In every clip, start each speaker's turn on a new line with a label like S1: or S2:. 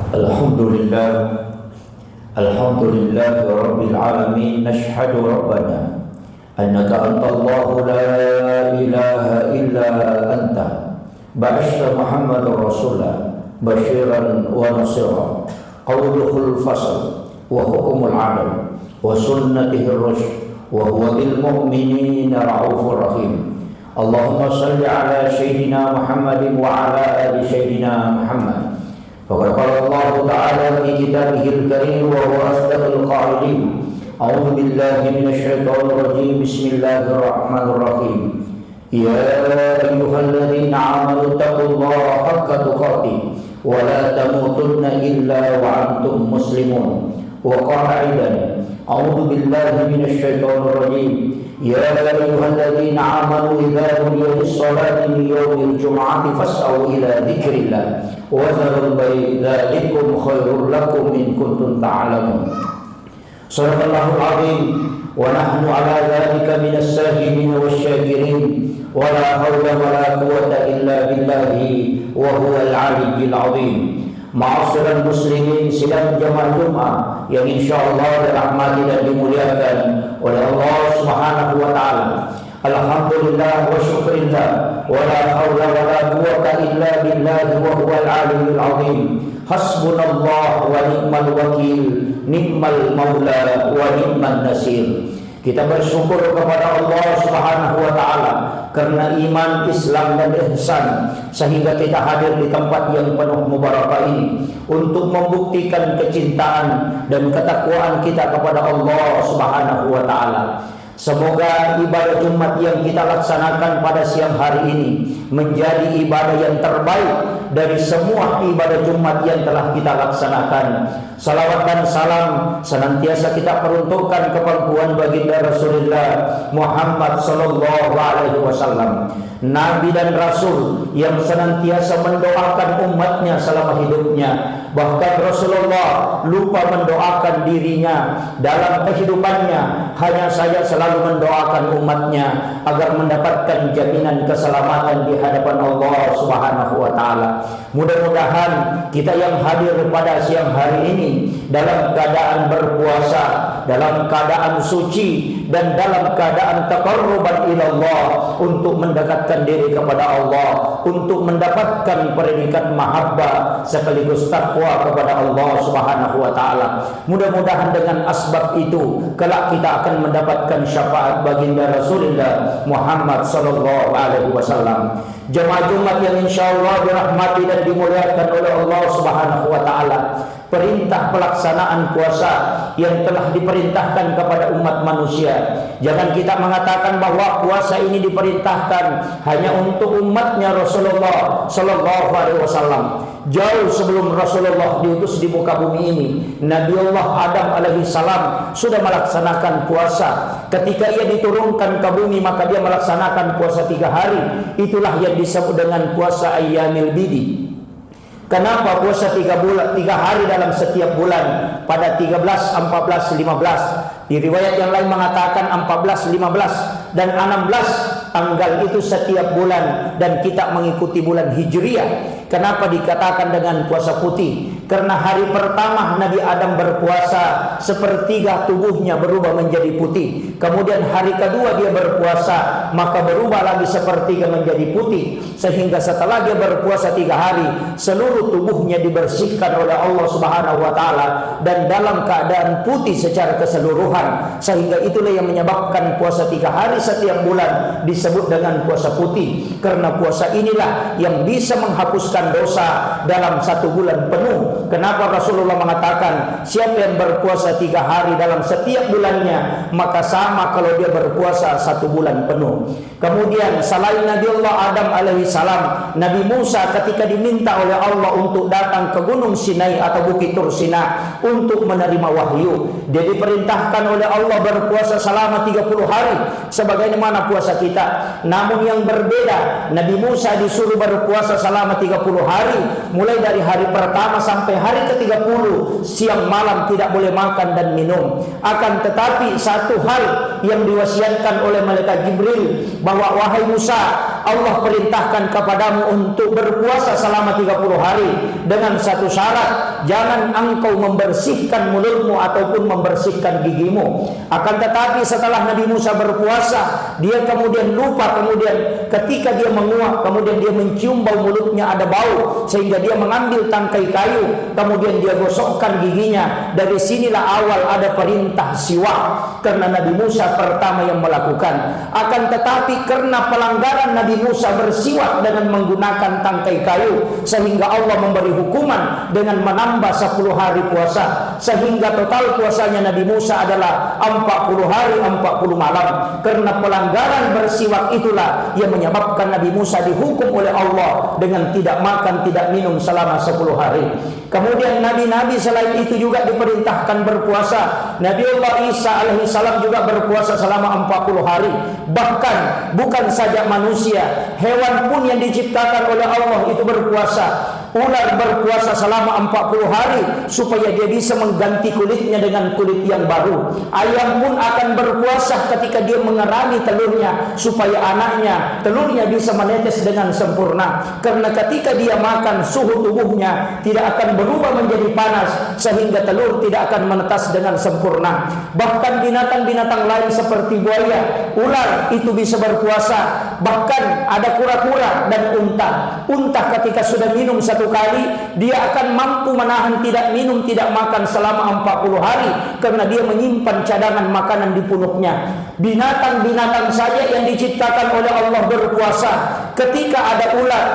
S1: Alhamdulillah, Alhamdulillah Rabbil Alamin. Nashhadu Rabbana annaka antallahu la ilaha illa anta ba'asyta Muhammadar Rasulah basyiran wa nasira qawluhul fasl wa hukumul adl wa sunnatihir rasyid wa huwa bil mu'minina ra'ufur rahim. Allahumma salli ala Sayyidina Muhammadin wa ala ali Sayyidina Muhammad. Faqad qala Allah Ta'ala fi kitabihil karim wa huwa asdaqul qa'ilin. A'udzu billahi minasy syaithanir rajim. Bismillahirrahmanirrahim. Ya ayyuhalladzina amanu taqullaha haqqa tuqatih wa la tamutunna illa wa antum muslimun. Wa qa'idan. A'udzu billahi minasy syaithanir rajim. Ya ayyuhalladzina amanu idza nudiya lis-salati min yaumil jum'ati fas'au ila dzikrillah wa dharul bay' dzalikum khairul lakum in kuntum ta'lamun. Shadaqallahul azim wa nahnu ala dzalika minas sahihin wasyakirin wa la haula wa la quwwata illa billahi wa huwal aliyyil azim. Ma'asyiral muslimin, sidang jamaah Jumat yang insyaallah dirahmati dan dimuliakan oleh Allah Subhanahu wa taala. Alhamdulillah wa syukrillah wa la haula wa la quwwata illa billahi wa huwal aliyyul azim. Hasbunallah wa ni'mal wakil, ni'mal maula wa ni'man nasir. Kita bersyukur kepada Allah Subhanahu wa taala karena iman, Islam dan ihsan sehingga kita hadir di tempat yang penuh mubarakah ini untuk membuktikan kecintaan dan ketakwaan kita kepada Allah Subhanahu wa taala. Semoga ibadah Jumat yang kita laksanakan pada siang hari ini menjadi ibadah yang terbaik dari semua ibadah Jumat yang telah kita laksanakan. Salawat dan salam senantiasa kita peruntukkan ke pangkuan baginda Rasulullah Muhammad sallallahu alaihi wasallam, Nabi dan Rasul yang senantiasa mendoakan umatnya selama hidupnya. Bahkan Rasulullah lupa mendoakan dirinya dalam kehidupannya, hanya saja selalu mendoakan umatnya agar mendapatkan jaminan keselamatan di hadapan Allah Subhanahu wa taala. Mudah-mudahan kita yang hadir pada siang hari ini dalam keadaan berpuasa, dalam keadaan suci dan dalam keadaan taqarruban ila Allah untuk mendekatkan diri kepada Allah, untuk mendapatkan predikat mahabbah sekaligus takwa kepada Allah Subhanahu wa taala. Mudah-mudahan dengan asbab itu kelak kita akan mendapatkan syafaat baginda Rasulullah Muhammad sallallahu alaihi wasallam. Jemaah Jumat yang insyaallah dirahmati dan dimuliakan oleh Allah Subhanahu wa taala, perintah pelaksanaan puasa yang telah diperintahkan kepada umat manusia. Jangan kita mengatakan bahwa puasa ini diperintahkan hanya untuk umatnya Rasulullah sallallahu alaihi wasallam. Jauh sebelum Rasulullah diutus di muka bumi ini, Nabiullah Adam alaihi salam sudah melaksanakan puasa. Ketika ia diturunkan ke bumi, maka dia melaksanakan puasa 3 hari. Itulah yang disebut dengan puasa Ayyamil Bidi. Kenapa puasa 3 hari dalam setiap bulan pada 13, 14, 15? Di riwayat yang lain mengatakan 14, 15 dan 16 tanggal itu setiap bulan, dan kita mengikuti bulan Hijriah. Kenapa dikatakan dengan puasa putih? Karena hari pertama Nabi Adam berpuasa, sepertiga tubuhnya berubah menjadi putih. Kemudian hari kedua dia berpuasa, maka berubah lagi sepertiga menjadi putih. Sehingga setelah dia berpuasa 3 hari, seluruh tubuhnya dibersihkan oleh Allah Subhanahu wa taala dan dalam keadaan putih secara keseluruhan. Sehingga itulah yang menyebabkan puasa 3 hari setiap bulan disebut dengan puasa putih. Karena puasa inilah yang bisa menghapuskan dosa dalam 1 bulan penuh. Kenapa Rasulullah mengatakan siapa yang berpuasa 3 hari dalam setiap bulannya, maka sama kalau dia berpuasa 1 bulan penuh. Kemudian selain Nabiullah Adam alaihi salam, Nabi Musa ketika diminta oleh Allah untuk datang ke Gunung Sinai atau Bukit Tursina untuk menerima wahyu, dia diperintahkan oleh Allah berpuasa selama 30 hari sebagaimana puasa kita. Namun yang berbeda, Nabi Musa disuruh berpuasa selama 30 hari, mulai dari hari pertama sampai hari ke-30, siang malam tidak boleh makan dan minum. Akan tetapi satu hal yang diwasiatkan oleh malaikat Jibril, bahwa wahai Musa, Allah perintahkan kepadamu untuk berpuasa selama 30 hari dengan satu syarat, jangan engkau membersihkan mulutmu ataupun membersihkan gigimu. Akan tetapi setelah Nabi Musa berpuasa, dia kemudian lupa, kemudian ketika dia menguap, kemudian dia mencium bau mulutnya ada bau, sehingga dia mengambil tangkai kayu, kemudian dia gosokkan giginya. Dari sinilah awal ada perintah siwak, karena Nabi Musa pertama yang melakukan. Akan tetapi karena pelanggaran Nabi Musa bersiwak dengan menggunakan tangkai kayu, sehingga Allah memberi hukuman dengan menambah 10 hari puasa, sehingga total puasanya Nabi Musa adalah 40 hari 40 malam. Karena pelanggaran bersiwak itulah yang menyebabkan Nabi Musa dihukum oleh Allah dengan tidak makan tidak minum selama 10 hari. Kemudian nabi-nabi selain itu juga diperintahkan berpuasa. Nabiullah Isa alaihissalam juga berpuasa selama 40 hari. Bahkan bukan saja manusia, hewan pun yang diciptakan oleh Allah itu berpuasa. Ular berpuasa selama 40 hari supaya dia bisa mengganti kulitnya dengan kulit yang baru. Ayam pun akan berpuasa ketika dia mengerami telurnya supaya telurnya bisa menetes dengan sempurna. Karena ketika dia makan, suhu tubuhnya tidak akan berubah menjadi panas, sehingga telur tidak akan menetas dengan sempurna. Bahkan binatang-binatang lain seperti buaya, ular itu bisa berpuasa. Bahkan ada kura-kura dan unta. Unta ketika sudah minum satu kali, dia akan mampu menahan tidak minum tidak makan selama 40 hari, karena dia menyimpan cadangan makanan di punuknya. Binatang-binatang saja yang diciptakan oleh Allah berpuasa. Ketika ada ular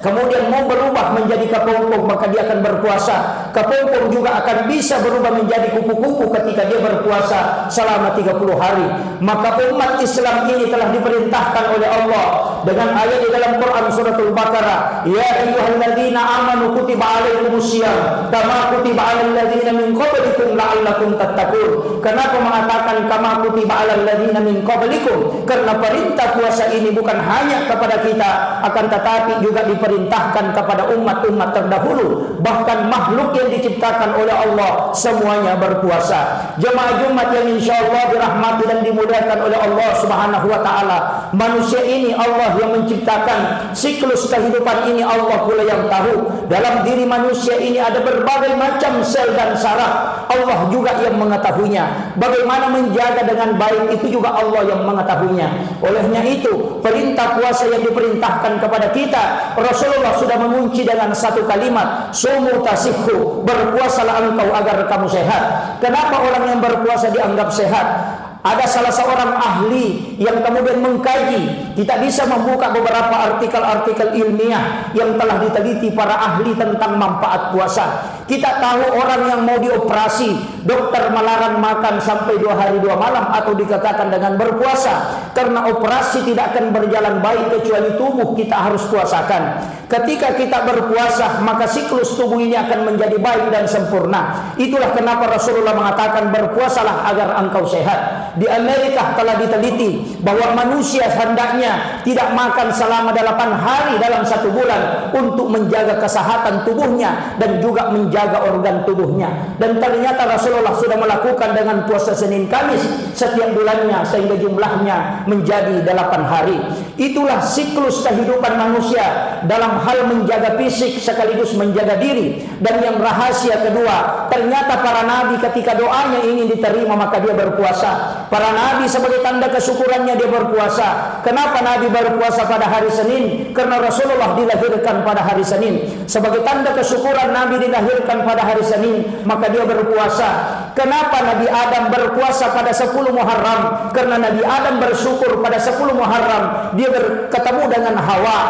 S1: kemudian mau berubah menjadi kepompong, maka dia akan berpuasa. Kepompong juga akan bisa berubah menjadi kupu-kupu ketika dia berpuasa selama 30 hari. Maka umat Islam ini telah diperintahkan oleh Allah dengan ayat di dalam Quran suratul Baqarah, ya ayyuhalladzina amanu kutiba alaikumusiyam kama kutiba alal ladzina min qablikum la'allakum tattaqun. Kenapa mengatakan kama kutiba alal ladzina min qablikum? Karena perintah puasa ini bukan hanya kepada kita, akan tetapi juga diperintahkan kepada umat-umat terdahulu. Bahkan makhluk yang diciptakan oleh Allah semuanya berpuasa. Jemaah Jumat yang insyaallah dirahmati dan dimuliakan oleh Allah Subhanahu wa taala. Manusia ini Allah yang menciptakan, siklus kehidupan ini Allah pula yang tahu. Dalam diri manusia ini ada berbagai macam sel dan saraf, Allah juga yang mengetahuinya. Bagaimana menjaga dengan baik itu juga Allah yang mengetahuinya. Olehnya itu perintah puasa yang diperintahkan kepada kita, Rasulullah sudah mengunci dengan satu kalimat, sumu tasihhu, berpuasalah engkau agar kamu sehat. Kenapa orang yang berpuasa dianggap sehat? Ada salah seorang ahli yang kemudian mengkaji, kita bisa membuka beberapa artikel-artikel ilmiah yang telah diteliti para ahli tentang manfaat puasa. Kita tahu orang yang mau dioperasi, dokter melarang makan sampai 2 hari 2 malam atau dikatakan dengan berpuasa, karena operasi tidak akan berjalan baik kecuali tubuh kita harus puasakan. Ketika kita berpuasa, maka siklus tubuh ini akan menjadi baik dan sempurna. Itulah kenapa Rasulullah mengatakan berpuasalah agar engkau sehat. Di Amerika telah diteliti bahwa manusia hendaknya tidak makan selama 8 hari dalam 1 bulan untuk menjaga kesehatan tubuhnya dan juga menjaga organ tubuhnya. Dan ternyata Rasulullah sudah melakukan dengan puasa Senin Kamis setiap bulannya, sehingga jumlahnya menjadi 8 hari. Itulah siklus kehidupan manusia dalam hal menjaga fisik sekaligus menjaga diri. Dan yang rahasia kedua, ternyata para nabi ketika doanya ingin diterima maka dia berpuasa. Para nabi sebagai tanda kesyukurannya dia berpuasa. Kenapa nabi berpuasa pada hari Senin? Karena Rasulullah dilahirkan pada hari Senin. Sebagai tanda kesyukuran nabi dilahirkan pada hari Senin, maka dia berpuasa. Kenapa Nabi Adam berpuasa pada 10 Muharram? Karena Nabi Adam bersyukur pada 10 Muharram dia bertemu dengan Hawa,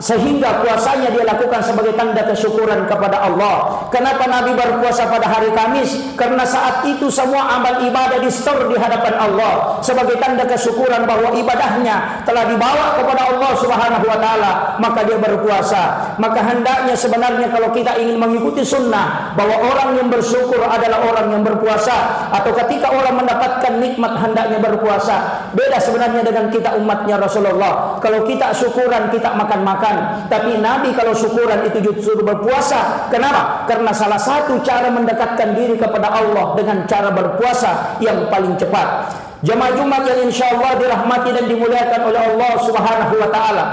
S1: sehingga puasanya dia lakukan sebagai tanda kesyukuran kepada Allah. Kenapa Nabi berpuasa pada hari Kamis? Karena saat itu semua amal ibadah di-store di hadapan Allah sebagai tanda kesyukuran bahwa ibadahnya telah dibawa kepada Allah Subhanahu wa taala, maka dia berpuasa. Maka hendaknya sebenarnya kalau kita ingin mengikuti sunnah bahwa orang yang bersyukur adalah orang yang berpuasa, atau ketika orang mendapatkan nikmat hendaknya berpuasa. Beda sebenarnya dengan kita umatnya Rasulullah. Kalau kita syukuran kita makan-makan, tapi Nabi kalau syukuran itu justru berpuasa. Kenapa? Karena salah satu cara mendekatkan diri kepada Allah dengan cara berpuasa yang paling cepat. Jemaah Jumat yang insyaallah dirahmati dan dimuliakan oleh Allah Subhanahu wa taala.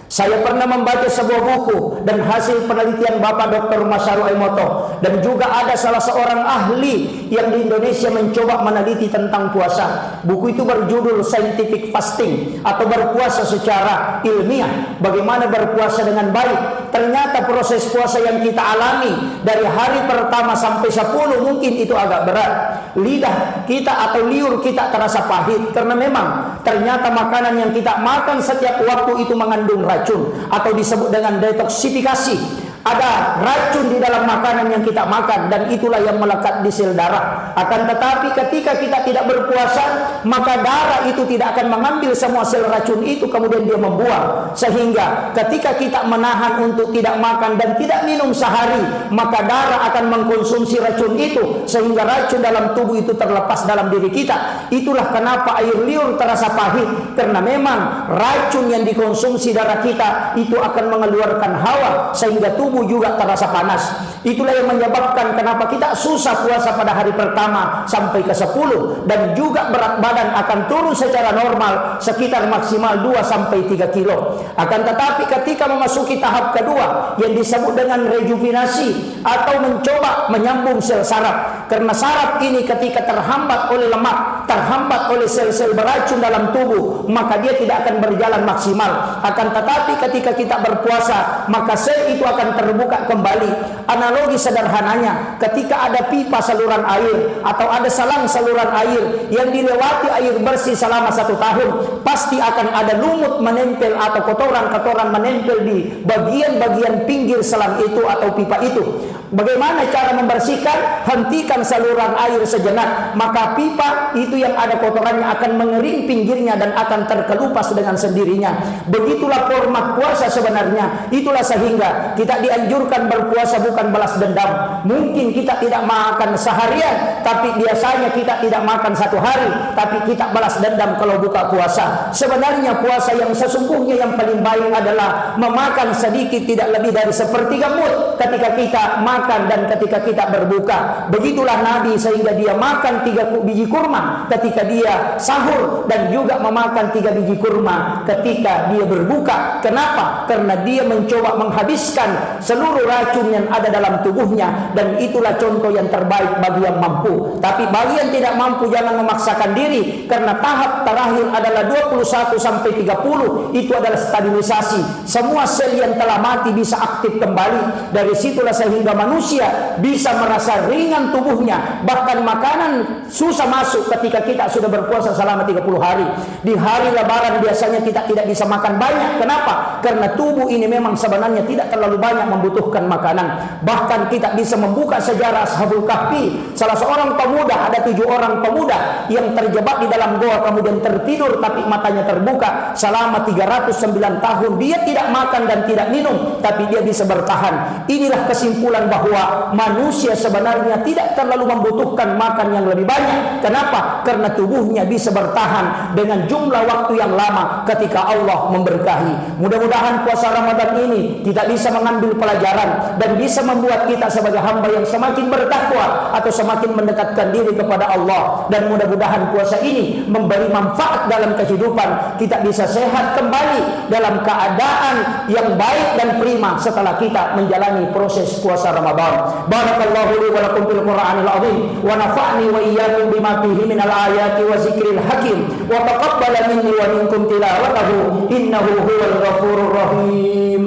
S1: Saya pernah membaca sebuah buku dan hasil penelitian Bapak Dr. Masaru Emoto, dan juga ada salah seorang ahli yang di Indonesia mencoba meneliti tentang puasa. Buku itu berjudul Scientific Fasting, atau berpuasa secara ilmiah, bagaimana berpuasa dengan baik. Ternyata proses puasa yang kita alami dari hari pertama sampai 10 mungkin itu agak berat. Lidah kita atau liur kita terasa pahit, karena memang ternyata makanan yang kita makan setiap waktu itu mengandung racun, atau disebut dengan detoksifikasi. Ada racun di dalam makanan yang kita makan, dan itulah yang melekat di sel darah. Akan tetapi ketika kita tidak berpuasa, maka darah itu tidak akan mengambil semua sel racun itu, kemudian dia membuang. Sehingga ketika kita menahan untuk tidak makan dan tidak minum sehari, maka darah akan mengkonsumsi racun itu, sehingga racun dalam tubuh itu terlepas dalam diri kita. Itulah kenapa air liur terasa pahit, karena memang racun yang dikonsumsi darah kita itu akan mengeluarkan hawa, sehingga tubuh juga terasa panas. Itulah yang menyebabkan kenapa kita susah puasa pada hari pertama sampai ke 10, dan juga berat badan akan turun secara normal sekitar maksimal 2 sampai 3 kilo. Akan tetapi ketika memasuki tahap kedua yang disebut dengan rejuvenasi, atau mencoba menyambung sel saraf, karena saraf ini ketika terhambat oleh lemak, terhambat oleh sel-sel beracun dalam tubuh, maka dia tidak akan berjalan maksimal. Akan tetapi ketika kita berpuasa, maka sel itu akan terbuka kembali. Analogi sederhananya, ketika ada pipa saluran air atau ada selang saluran air yang dilewati air bersih selama 1 tahun, pasti akan ada lumut menempel atau kotoran-kotoran menempel di bagian-bagian pinggir selang itu atau pipa itu. Bagaimana cara membersihkan? Hentikan saluran air sejenak, maka pipa itu yang ada kotorannya akan mengering pinggirnya dan akan terkelupas dengan sendirinya. Begitulah format puasa sebenarnya. Itulah sehingga kita dianjurkan berpuasa bukan balas dendam. Mungkin kita tidak makan seharian, tapi biasanya kita tidak makan 1 hari, tapi kita balas dendam kalau buka puasa. Sebenarnya puasa yang sesungguhnya yang paling baik adalah memakan sedikit, tidak lebih dari 1/3 mud ketika kita makan dan ketika kita berbuka. Begitulah Nabi, sehingga dia makan 3 biji kurma ketika dia sahur, dan juga memakan 3 biji kurma ketika dia berbuka. Kenapa? Karena dia mencoba menghabiskan seluruh racun yang ada dalam tubuhnya, dan itulah contoh yang terbaik bagi yang mampu. Tapi bagi yang tidak mampu, jangan memaksakan diri, karena tahap terakhir adalah 21 sampai 30, itu adalah stabilisasi. Semua sel yang telah mati bisa aktif kembali. Dari situlah sehingga manusia bisa merasa ringan tubuhnya. Bahkan makanan susah masuk ketika kita sudah berpuasa selama 30 hari. Di hari Lebaran biasanya kita tidak bisa makan banyak. Kenapa? Karena tubuh ini memang sebenarnya tidak terlalu banyak membutuhkan makanan. Bahkan kita bisa membuka sejarah Ashabul Kahfi. Salah seorang pemuda, ada 7 orang pemuda yang terjebak di dalam goa, kemudian tertidur tapi matanya terbuka selama 309 tahun. Dia tidak makan dan tidak minum, tapi dia bisa bertahan. Inilah kesimpulan bahwa manusia sebenarnya tidak terlalu membutuhkan makan yang lebih banyak. Kenapa? Karena tubuhnya bisa bertahan dengan jumlah waktu yang lama ketika Allah memberkahi. Mudah-mudahan puasa Ramadan ini kita bisa mengambil pelajaran dan bisa membuat kita sebagai hamba yang semakin bertakwa atau semakin mendekatkan diri kepada Allah. Dan mudah-mudahan puasa ini memberi manfaat dalam kehidupan. Kita bisa sehat kembali dalam keadaan yang baik dan prima setelah kita menjalani proses puasa Ramadan. Barakallahu li wa lakum fil Qur'anil azim, wa nafa'ni wa iyyakum bima fihi minal ayati wa zikril hakim, wa taqabbala minni wa minkum tilawatahu innahu huwal ghafurur rahim.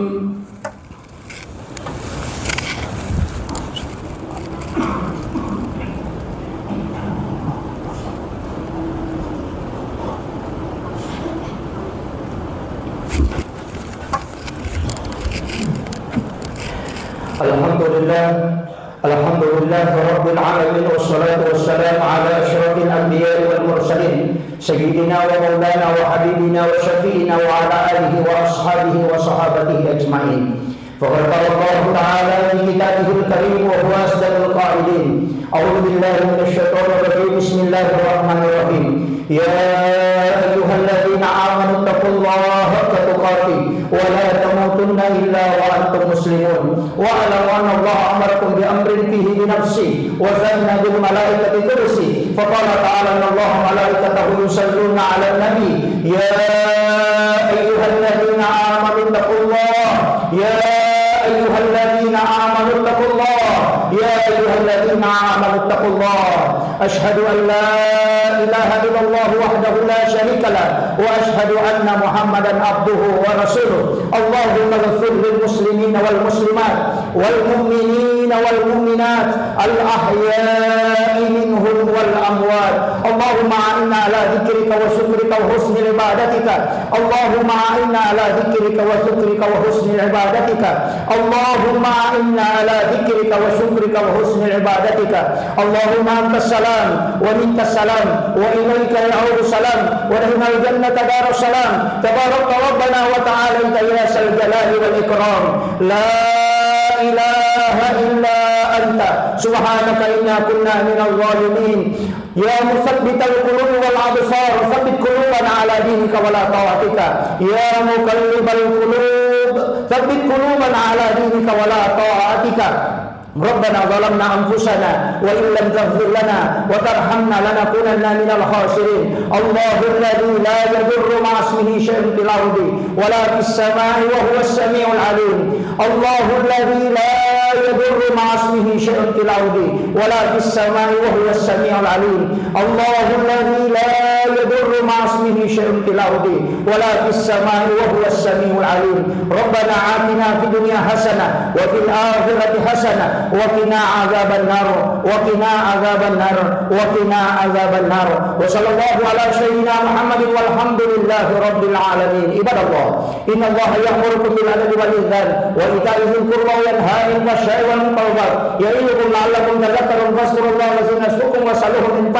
S1: Alhamdulillah Rabbil Alamin, wassalatu wassalamu ala asyrafil anbiya'i wal mursalin sayyidina wa maulana wa habibina wa syafi'ina wa ala alihi wa ashabihi wa sahabatihi ajma'in. Faqad qala Allah ta'ala fi kitabihil karim wa huwa asdaqul qa'ilin. A'udzu billahi minasy syaithanir rajim. Bismillahirrahmanirrahim. Ya ayyuhalladzina amanu taqullaha haqqa tuqatih wa la tamutunna illa wa antum muslimun. Wa alamu anna Allah amarakum bi amrin fihi bi nafsi wa zanna bil malaikati kursi. Faqala ta'ala inna Allah malaikatahu yusalluna 'alan nabi ya ayyuhalladzina amanu taqullah ya ayyuhalladzina amanu taqullah ya ayyuhalladzina amanu taqullah asyhadu an la ilaha illallah wahdahu la syarika lah wa asyhadu anna muhammadan abduhu wa rasuluh Allahumma ighfir lil muslimin wal muslimat wal mu'minin wal mu'minat al ahya'i minhum wal amwat Allahumma a'inna ala dzikrika wa syukrika wa husni ibadatika Allahumma a'inna ala dzikrika wa syukrika wa husni ibadatika Allahumma a'inna ala dzikrika wa syukrika wa husni ibadatika Allahumma antas salam wa minkas salam wa ilaika ya'udu salam wa lahumul jannata darus salam tabarakta rabbana wa ta'ala ya sal jalali wal ikram la ilaha illa anta subhanaka inna kunna minal zalimin ya musabbital qulubi wal absar tsabbit qulubana ala dinika wa la ta'atika ya muqallibal qulub tsabbit qulubana ala dinika wa la ta'atika Rabbana zalamna anfusana wa in lam taghfir lana wa tarhamna lanakunanna minal khasirin Allahul ladzi la yadurru ma'a ismihi syai'un fil ardi wa la fis samai wa huwas samiul alim Allahul ladzi la yadurru ma'a ismihi syai'un fil ardi wa la fis samai wa huwas samiul alim Allahul ladzi la yadurru ma'a ismihi syai'un fil ardi wa la fis samai wa huwas samiul alim Rabbana atina fid dunya hasanah wa fil akhirati hasanah وقنا عذاب النار وقنا عذاب النار وقنا عذاب النار وصلى الله على سيدنا محمد والحمد لله رب العالمين عباد الله إن الله يأمركم بالعدل والإحسان وإيتاء ذي القربى وينهى عن الفحشاء والمنكر والبغي يعظكم لعلكم تذكرون فاذكروا الله الذي يذكركم وصلوه من